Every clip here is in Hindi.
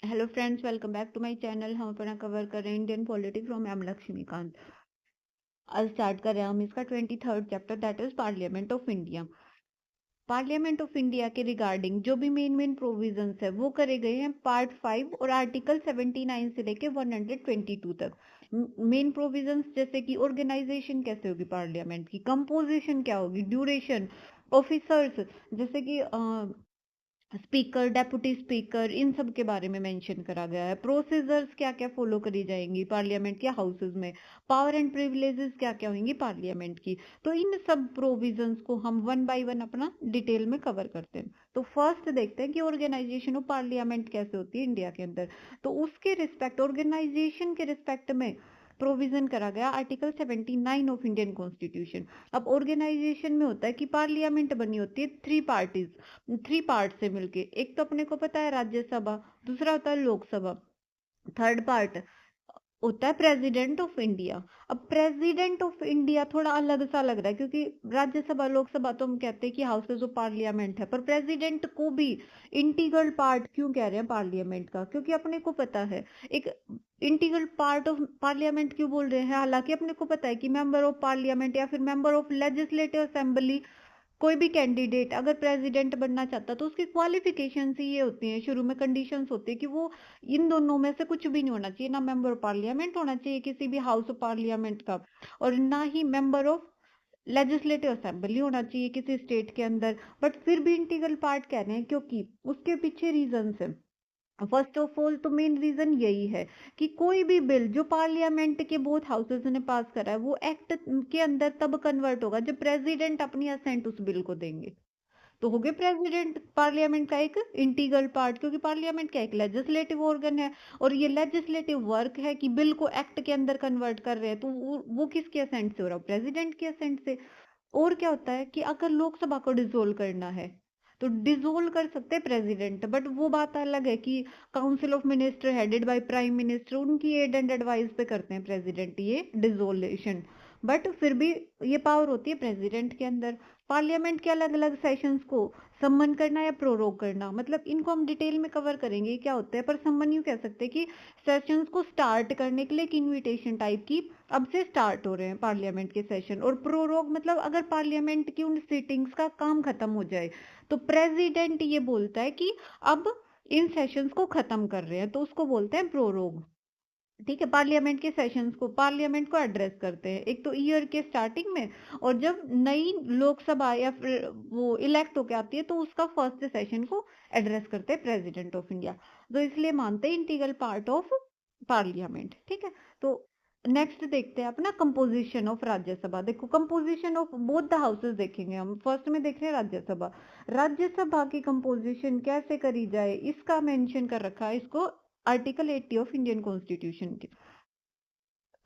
Hello friends, welcome back to my channel. हम अपना कवर कर रहे हैं Indian politics from M Laxmikanth. आज स्टार्ट कर रहे हैं हम इसका 23rd chapter, that is parliament of India. Parliament of India के रिगार्डिंग जो भी मेन प्रोविजंस है वो करे गए हैं पार्ट 5 और आर्टिकल 79 से लेके 122 तक। मेन प्रोविजंस जैसे कि ऑर्गेनाइजेशन कैसे होगी पार्लियामेंट की, कंपोजिशन क्या होगी, ड्यूरेशन, ऑफिसर्स जैसे कि स्पीकर, डेप्यूटी स्पीकर, इन सब के बारे में मेंशन करा गया है। प्रोसीजर्स क्या क्या फॉलो करी जाएंगी पार्लियामेंट के हाउसेज में, पावर एंड प्रिविलेजेस क्या क्या होंगी पार्लियामेंट की। तो इन सब प्रोविजंस को हम वन बाय वन अपना डिटेल में कवर करते हैं। तो फर्स्ट देखते हैं कि ऑर्गेनाइजेशन ऑफ पार्लियामेंट कैसे होती है इंडिया के अंदर। तो उसके रिस्पेक्ट, ऑर्गेनाइजेशन के रिस्पेक्ट में प्रोविजन करा गया आर्टिकल 79 ऑफ इंडियन कॉन्स्टिट्यूशन। अब ऑर्गेनाइजेशन में होता है कि पार्लियामेंट बनी होती है थ्री पार्ट से मिलके। एक तो अपने को पता है राज्यसभा, दूसरा होता है लोकसभा, थर्ड पार्ट होता है प्रेसिडेंट ऑफ इंडिया। अब प्रेसिडेंट ऑफ इंडिया थोड़ा अलग सा लग रहा है क्योंकि राज्यसभा लोकसभा तो हम कहते हैं कि हाउसेज ऑफ पार्लियामेंट है, पर प्रेसिडेंट को भी इंटीग्रल पार्ट क्यों कह रहे हैं पार्लियामेंट का, क्योंकि अपने को पता है एक इंटीग्रल पार्ट ऑफ पार्लियामेंट क्यों बोल रहे हैं। हालांकि अपने को पता है कि मेंबर ऑफ पार्लियामेंट या फिर मेंबर ऑफ लेजिस्लेटिव असेंबली, कोई भी कैंडिडेट अगर प्रेसिडेंट बनना चाहता तो उसकी क्वालिफिकेशन ही ये होती हैं, शुरू में कंडीशंस होती है कि वो इन दोनों में से कुछ भी नहीं होना चाहिए, ना मेंबर ऑफ पार्लियामेंट होना चाहिए किसी भी हाउस ऑफ पार्लियामेंट का, और ना ही मेंबर ऑफ लेजिस्लेटिव असेंबली होना चाहिए किसी स्टेट के अंदर। बट फिर भी इंटीग्रल पार्ट कह रहे हैं क्योंकि उसके पीछे रीजन है। फर्स्ट ऑफ ऑल तो मेन रीजन यही है कि कोई भी बिल जो पार्लियामेंट के बोथ हाउसेज ने पास करा है वो एक्ट के अंदर तब कन्वर्ट होगा जब प्रेसिडेंट अपनी असेंट उस बिल को देंगे। तो हो गए प्रेसिडेंट पार्लियामेंट का एक इंटीग्रल पार्ट, क्योंकि पार्लियामेंट का एक लेजिस्लेटिव ऑर्गन है और ये लेजिस्लेटिव वर्क है कि बिल को एक्ट के अंदर कन्वर्ट कर रहे हैं, तो वो किसके असेंट से हो रहा है, प्रेसिडेंट के असेंट से। और क्या होता है कि अगर लोकसभा को डिसोल्व करना है तो डिसोल्व कर सकते हैं प्रेसिडेंट, बट वो बात अलग है कि council of minister headed by prime minister उनकी एड एंड एडवाइस पे करते हैं प्रेसिडेंट ये डिसोल्यूशन। बट फिर भी ये पावर होती है प्रेसिडेंट के अंदर। पार्लियामेंट के अलग अलग सेशंस को सम्मन करना या प्रोरोग करना, मतलब इनको हम डिटेल में कवर करेंगे क्या होता है, पर सम्मन यूं कह सकते हैं कि सेशंस को स्टार्ट करने के लिए एक इन्विटेशन टाइप की अब से स्टार्ट हो रहे हैं पार्लियामेंट के सेशन। और प्रोरोग मतलब अगर पार्लियामेंट की उन सीटिंग्स का काम खत्म हो जाए तो प्रेसिडेंट ये बोलता है कि अब इन सेशंस को खत्म कर रहे हैं, तो उसको बोलते हैं प्रोरोग। ठीक है, पार्लियामेंट के सेशंस को पार्लियामेंट को एड्रेस करते हैं एक तो ईयर के स्टार्टिंग में, और जब नई लोकसभा या फिर वो इलेक्ट होके आती है तो उसका फर्स्ट सेशन को एड्रेस करते हैं प्रेसिडेंट ऑफ इंडिया। तो इसलिए मानते हैं इंटीग्रल पार्ट ऑफ पार्लियामेंट। ठीक है, तो नेक्स्ट देखते हैं अपना कंपोजिशन ऑफ राज्यसभा। देखो composition of both the houses देखेंगे हम। फर्स्ट में देख रहे हैं राज्यसभा। राज्यसभा की कंपोजिशन कैसे करी जाए इसका मेंशन कर रखा है इसको आर्टिकल 80 ऑफ इंडियन कॉन्स्टिट्यूशन के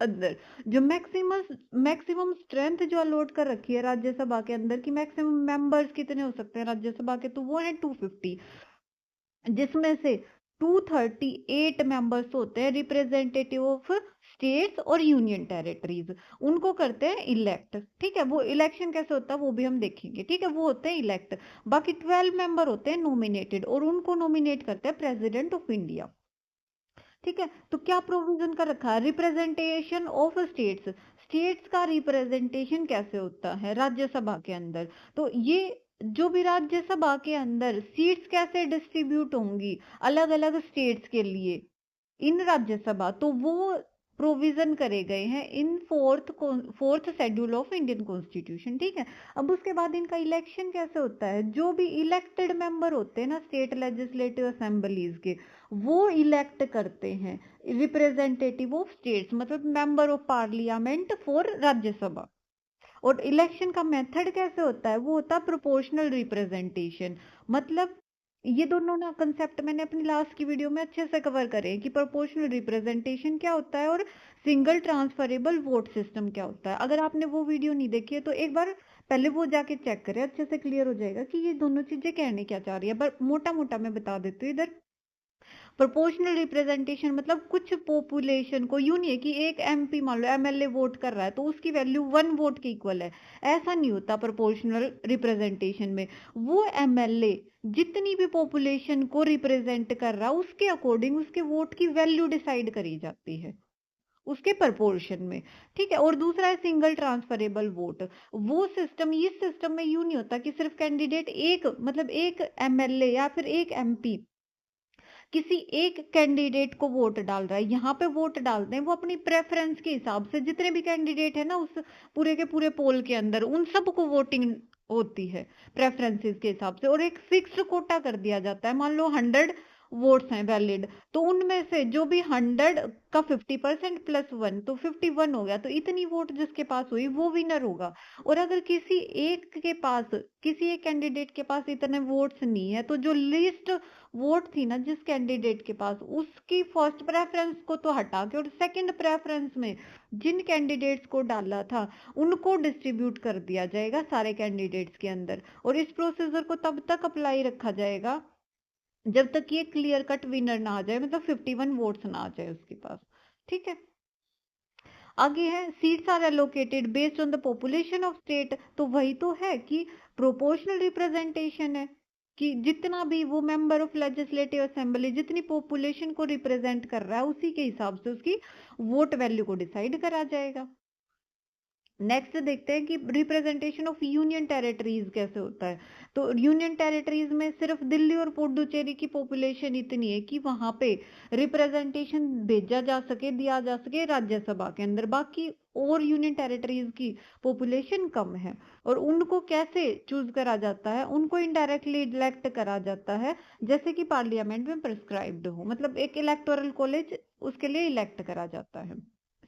अंदर। जो मैक्सिमम स्ट्रेंथ जो अलॉट कर रखी है राज्यसभा के अंदर कि मैक्सिमम मेंबर्स कितने हो सकते हैं राज्यसभा के, तो वो है 250, जिसमें से 238 मेंबर्स होते हैं रिप्रेजेंटेटिव ऑफ स्टेट्स और यूनियन टेरिटरीज, उनको करते हैं इलेक्ट। ठीक है, वो इलेक्शन कैसे होता है वो भी हम देखेंगे। ठीक है, वो होते हैं इलेक्ट। बाकी 12 मेंबर होते हैं नॉमिनेटेड और उनको नॉमिनेट करते हैं प्रेसिडेंट ऑफ इंडिया। ठीक है, तो क्या प्रोविजन का रखा है, रिप्रेजेंटेशन ऑफ स्टेट्स। स्टेट्स का रिप्रेजेंटेशन कैसे होता है राज्यसभा के अंदर, तो ये जो भी राज्यसभा के अंदर सीट्स कैसे डिस्ट्रीब्यूट होंगी अलग अलग स्टेट्स के लिए इन राज्यसभा, तो वो प्रोविजन करे गए हैं in fourth schedule of Indian constitution. ठीक है, अब उसके बाद इनका इलेक्शन कैसे होता है, जो भी इलेक्टेड मेंबर होते हैं ना स्टेट लेजिस्लेटिव असेंबलीज के, वो इलेक्ट करते हैं रिप्रेजेंटेटिव ऑफ स्टेट्स, मतलब member of parliament for Rajya Sabha. और इलेक्शन का मेथड कैसे होता है, वो होता है प्रोपोर्शनल रिप्रेजेंटेशन। मतलब ये दोनों ना कंसेप्ट मैंने अपनी लास्ट की वीडियो में अच्छे से कवर करे हैं कि प्रोपोर्शनल रिप्रेजेंटेशन क्या होता है और सिंगल ट्रांसफरेबल वोट सिस्टम क्या होता है। अगर आपने वो वीडियो नहीं देखी है तो एक बार पहले वो जाके चेक करें, अच्छे से क्लियर हो जाएगा कि ये दोनों चीजें कहने क्या चाह रही है। पर मोटा मोटा मैं बता देती हूँ इधर। प्रोपोर्शनल रिप्रेजेंटेशन मतलब कुछ पॉपुलेशन को, यूं नहीं है कि एक एमपी मान लो एमएलए वोट कर रहा है तो उसकी वैल्यू 1 वोट के इक्वल है, ऐसा नहीं होता प्रोपोर्शनल रिप्रेजेंटेशन में। वो एमएलए जितनी भी पॉपुलेशन को रिप्रेजेंट कर रहा है उसके अकॉर्डिंग उसके वोट की वैल्यू डिसाइड करी जाती है उसके प्रपोर्शन में, ठीक है। और दूसरा है सिंगल ट्रांसफरेबल वोट। वो सिस्टम, इस सिस्टम में यूं नहीं होता कि सिर्फ कैंडिडेट एक मतलब एक एमएलए या फिर एक एमपी किसी एक कैंडिडेट को वोट डाल रहा है। यहाँ पे वोट डालते हैं वो अपनी प्रेफरेंस के हिसाब से, जितने भी कैंडिडेट है ना उस पूरे के पूरे पोल के अंदर उन सबको वोटिंग होती है प्रेफरेंसेस के हिसाब से, और एक फिक्स्ड कोटा कर दिया जाता है। मान लो 100 वोट्स हैं वैलिड, तो उनमें से जो भी 100 का 50% प्लस 1 तो 51 हो गया, तो इतनी वोट जिसके पास हुई वो विनर होगा। और अगर किसी एक के पास, किसी एक कैंडिडेट के पास इतने वोट्स नहीं है, तो जो लिस्ट वोट थी ना जिस कैंडिडेट के पास, उसकी फर्स्ट प्रेफरेंस को तो हटा के और सेकंड प्रेफरेंस में जिन कैंडिडेट्स को डाला था उनको डिस्ट्रीब्यूट कर दिया जाएगा सारे कैंडिडेट्स के अंदर। और इस प्रोसीजर को तब तक अप्लाई रखा जाएगा जब तक ये क्लियर कट विनर ना आ जाए, मतलब 51 वोट्स ना आ जाए उसके पास, ठीक है। आगे है seats are allocated based on the population of state, तो वही तो है कि प्रोपोर्शनल रिप्रेजेंटेशन है कि जितना भी वो मेंबर ऑफ लेजिस्लेटिव असेंबली जितनी पॉपुलेशन को रिप्रेजेंट कर रहा है उसी के हिसाब से उसकी वोट वैल्यू को डिसाइड करा जाएगा। नेक्स्ट देखते हैं कि रिप्रेजेंटेशन ऑफ यूनियन टेरिटरीज कैसे होता है। तो यूनियन टेरिटरीज में सिर्फ दिल्ली और पुडुचेरी की पॉपुलेशन इतनी है कि वहां पे रिप्रेजेंटेशन भेजा जा सके, दिया जा सके राज्यसभा के अंदर। बाकी और यूनियन टेरिटरीज की पॉपुलेशन कम है। और उनको कैसे चूज करा जाता है, उनको इनडायरेक्टली इलेक्ट करा जाता है, जैसे कि पार्लियामेंट में प्रिस्क्राइब्ड हो, मतलब एक इलेक्टोरल कॉलेज उसके लिए इलेक्ट करा जाता है,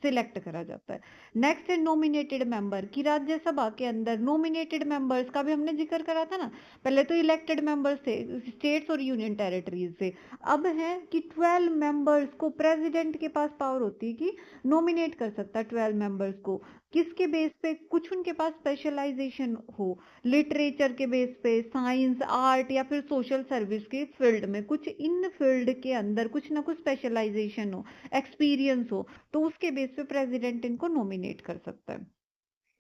सिलेक्ट करा जाता है। नेक्स्ट है नॉमिनेटेड मेंबर की राज्यसभा के अंदर नॉमिनेटेड मेंबर्स का भी हमने जिक्र करा था ना, पहले तो इलेक्टेड मेंबर्स थे स्टेट्स और यूनियन टेरिटरीज से। अब है कि 12 मेंबर्स को प्रेसिडेंट के पास पावर होती है कि नॉमिनेट कर सकता है 12 मेंबर्स को। किसके बेस पे, कुछ उनके पास स्पेशलाइजेशन हो, लिटरेचर के बेस पे, साइंस आर्ट या फिर सोशल सर्विस के फील्ड में, कुछ इन फील्ड के अंदर कुछ ना कुछ स्पेशलाइजेशन हो, एक्सपीरियंस हो, तो उसके बेस पे प्रेसिडेंट इनको नॉमिनेट कर सकता है,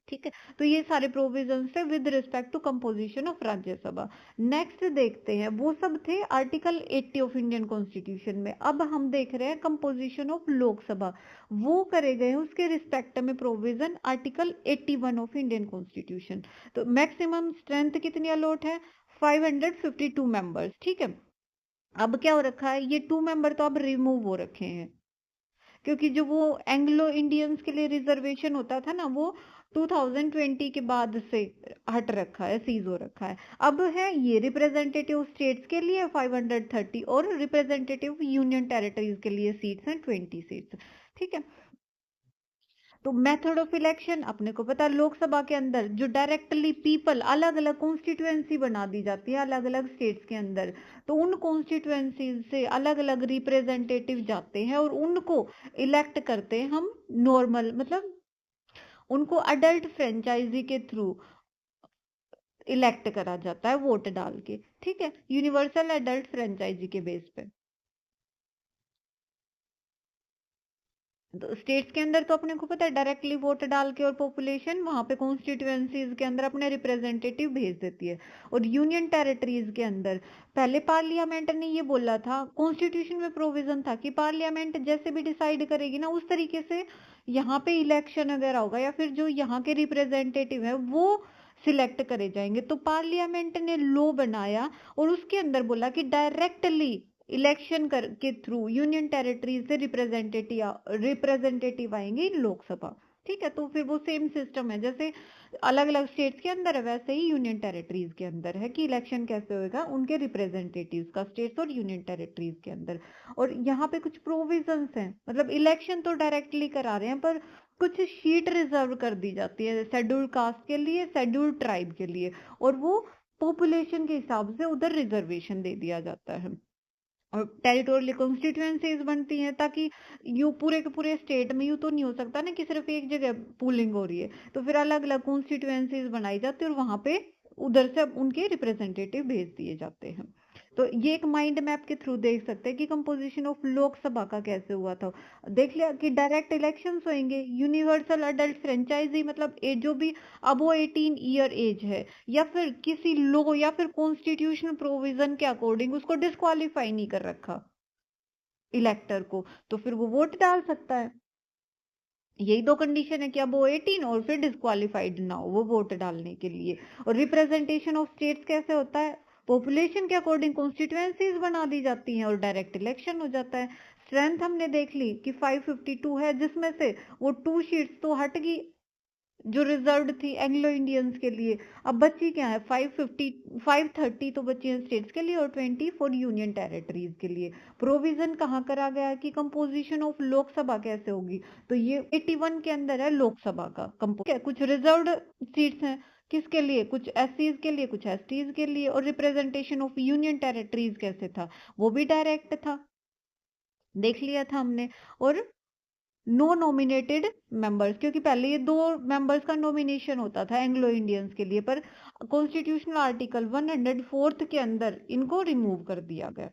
ठीक है। तो ये सारे प्रोविजंस है with respect to composition of Rajya Sabha. Next देखते हैं, वो सब थे आर्टिकल 80 ऑफ इंडियन कॉन्स्टिट्यूशन में। अब हम देख रहे हैं कंपोजिशन ऑफ लोकसभा, वो करे गए हैं उसके रिस्पेक्ट में provision article 81 of Indian constitution. तो मैक्सिमम स्ट्रेंथ कितनी अलॉट है, 552 मेंबर्स, ठीक है। अब क्या हो रखा है, ये 2 मेंबर तो अब रिमूव हो रखे हैं, क्योंकि जो वो एंग्लो इंडियंस के लिए रिजर्वेशन होता था ना, वो 2020 के बाद से हट रखा है, सीज हो रखा है। अब है ये रिप्रेजेंटेटिव स्टेट्स के लिए 530 और रिप्रेजेंटेटिव यूनियन टेरिटरीज के लिए सीट्स हैं 20 सीट्स, ठीक है। तो मेथड ऑफ इलेक्शन अपने को पता है, लोकसभा के अंदर जो डायरेक्टली पीपल, अलग अलग कॉन्स्टिट्यूएंसी बना दी जाती है अलग अलग स्टेट्स के अंदर, तो उन कॉन्स्टिट्यूएंसी से अलग अलग रिप्रेजेंटेटिव जाते हैं और उनको इलेक्ट करते हैं हम नॉर्मल, मतलब उनको अडल्ट फ्रेंचाइजी के थ्रू इलेक्ट करा जाता है वोट डाल के, ठीक है, यूनिवर्सल एडल्ट फ्रेंचाइजी के बेस पे। तो स्टेट्स के अंदर तो अपने को पता है डायरेक्टली वोट डाल के और पॉपुलेशन वहां पे कॉन्स्टिट्यूएंसीज के अंदर अपने रिप्रेजेंटेटिव भेज देती है। और यूनियन टेरिटरीज के अंदर पहले पार्लियामेंट ने ये बोला था, कॉन्स्टिट्यूशन में प्रोविजन था कि पार्लियामेंट जैसे भी डिसाइड करेगी ना उस तरीके से यहाँ पे इलेक्शन वगैरह होगा, या फिर जो यहाँ के रिप्रेजेंटेटिव है वो सिलेक्ट करे जाएंगे। तो पार्लियामेंट ने लॉ बनाया और उसके अंदर बोला कि डायरेक्टली इलेक्शन कर के थ्रू यूनियन टेरिटरीज से रिप्रेजेंटेटिव आएंगे लोकसभा, ठीक है। तो फिर वो सेम सिस्टम है जैसे अलग अलग स्टेट्स के अंदर है, वैसे ही यूनियन टेरिटरीज के अंदर है कि इलेक्शन कैसे होगा उनके रिप्रेजेंटेटिव्स का स्टेट्स और यूनियन टेरिटरीज के अंदर। और यहाँ पे कुछ प्रोविजंस हैं, मतलब इलेक्शन तो डायरेक्टली करा रहे हैं पर कुछ शीट रिजर्व कर दी जाती है शेड्यूल्ड कास्ट के लिए, शेड्यूल्ड ट्राइब के लिए, और वो पॉपुलेशन के हिसाब से उधर रिजर्वेशन दे दिया जाता है। और टेरिटोरियल कॉन्स्टिट्यूएंसीज बनती हैं ताकि यू पूरे के पूरे स्टेट में यूं तो नहीं हो सकता ना कि सिर्फ एक जगह पूलिंग हो रही है, तो फिर अलग अलग कॉन्स्टिट्यूएंसीज बनाई जाती है और वहां पे उधर से उनके रिप्रेजेंटेटिव भेज दिए जाते हैं। तो ये एक माइंड मैप के थ्रू देख सकते हैं कि कंपोजिशन ऑफ लोकसभा का कैसे हुआ था। देख लिया कि डायरेक्ट इलेक्शंस होंगे, यूनिवर्सल अडल्ट फ्रेंचाइजी मतलब जो भी अबो 18 ईयर एज है या फिर किसी लॉ या फिर कॉन्स्टिट्यूशनल प्रोविजन के अकॉर्डिंग उसको डिस्क्वालीफाई नहीं कर रखा इलेक्टर को, तो फिर वो वोट डाल सकता है। यही दो कंडीशन है कि अब वो 18 और फिर डिस्क्वालिफाइड ना हो वो वोट डालने के लिए। और रिप्रेजेंटेशन ऑफ स्टेट्स कैसे होता है, पॉपुलेशन के अकॉर्डिंग कॉन्स्टिट्यूएंसीज बना दी जाती हैं और डायरेक्ट इलेक्शन हो जाता है। स्ट्रेंथ हमने देख ली कि 552 है, जिसमें से वो 2 सीट्स तो हट गई जो रिजर्व्ड थी एंग्लो इंडियंस के लिए। अब बची क्या है, 530 तो बची है स्टेट्स के लिए और 20 फॉर यूनियन टेरिटरीज के लिए। प्रोविजन कहाँ करा गया है कि कंपोजिशन ऑफ लोकसभा कैसे होगी, तो ये 81 के अंदर है लोकसभा का कंपोज। कुछ रिजर्व्ड सीट्स हैं किसके लिए, कुछ एससीज के लिए कुछ एसटीज के लिए। और रिप्रेजेंटेशन ऑफ यूनियन टेरिटरीज कैसे था, वो भी डायरेक्ट था, देख लिया था हमने। और नो नॉमिनेटेड मेंबर्स, क्योंकि पहले ये 2 मेंबर्स का नॉमिनेशन होता था एंग्लो इंडियंस के लिए, पर कॉन्स्टिट्यूशनल आर्टिकल 104 के अंदर इनको रिमूव कर दिया गया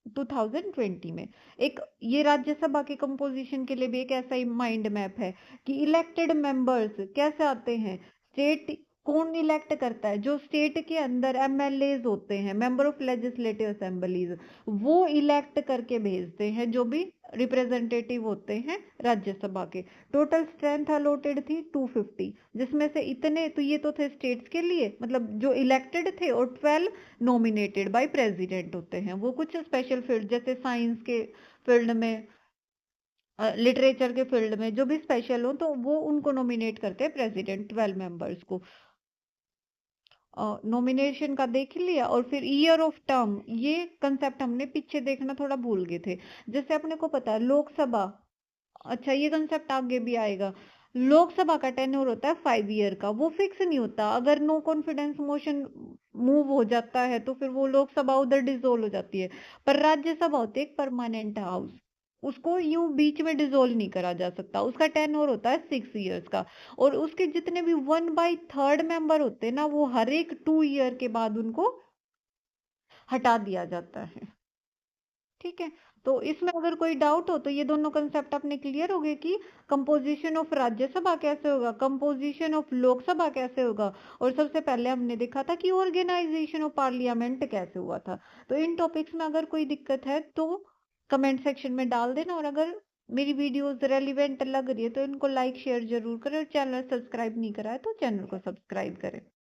2020 में। एक ये राज्यसभा के कंपोजिशन के लिए भी एक ऐसा ही माइंड मैप है कि इलेक्टेड मेंबर्स कैसे आते हैं, स्टेट कौन इलेक्ट करता है, जो स्टेट के अंदर एमएलएज होते हैं मेंबर ऑफ लेजिस्लेटिव असेंबलीज, वो इलेक्ट करके भेजते हैं जो भी रिप्रेजेंटेटिव होते हैं राज्यसभा के। टोटल स्ट्रेंथ अलॉटेड थी 250, जिसमें से इतने तो ये तो थे स्टेट्स के लिए मतलब जो इलेक्टेड थे, और 12 नॉमिनेटेड बाय प्रेसिडेंट होते हैं। वो कुछ स्पेशल फील्ड जैसे साइंस के फील्ड में, लिटरेचर के फील्ड में जो भी स्पेशल हो तो वो उनको नॉमिनेट करते हैं प्रेसिडेंट 12 मेंबर्स को। नॉमिनेशन का देख लिया। और फिर ईयर ऑफ टर्म, ये कंसेप्ट हमने पीछे देखना थोड़ा भूल गए थे। जैसे अपने को पता है लोकसभा, अच्छा ये कंसेप्ट आगे भी आएगा। लोकसभा का टेन्योर होता है 5 ईयर का, वो फिक्स नहीं होता। अगर नो कॉन्फिडेंस मोशन मूव हो जाता है तो फिर वो लोकसभा उधर डिसोल्व हो जाती है। पर राज्यसभा होती है एक परमानेंट हाउस, उसको यूं बीच में डिसोल्व नहीं करा जा सकता, उसका टेन्योर होता है 6 ईयर्स का। और उसके जितने भी 1/3 मेंबर होते हैं ना, वो हर एक 2 ईयर के बाद उनको हटा दिया जाता है। ठीक है, तो इसमें अगर कोई डाउट हो तो ये दोनों कंसेप्ट अपने क्लियर हो गए कि कंपोजिशन ऑफ राज्यसभा कैसे होगा, कंपोजिशन ऑफ लोकसभा कैसे होगा, और सबसे पहले हमने देखा था कि ऑर्गेनाइजेशन ऑफ पार्लियामेंट कैसे हुआ था। तो इन टॉपिक्स में अगर कोई दिक्कत है तो कमेंट सेक्शन में डाल देना। और अगर मेरी वीडियोस रेलिवेंट लग रही है तो इनको लाइक शेयर जरूर करें, और चैनल सब्सक्राइब नहीं करा है तो चैनल को सब्सक्राइब करें।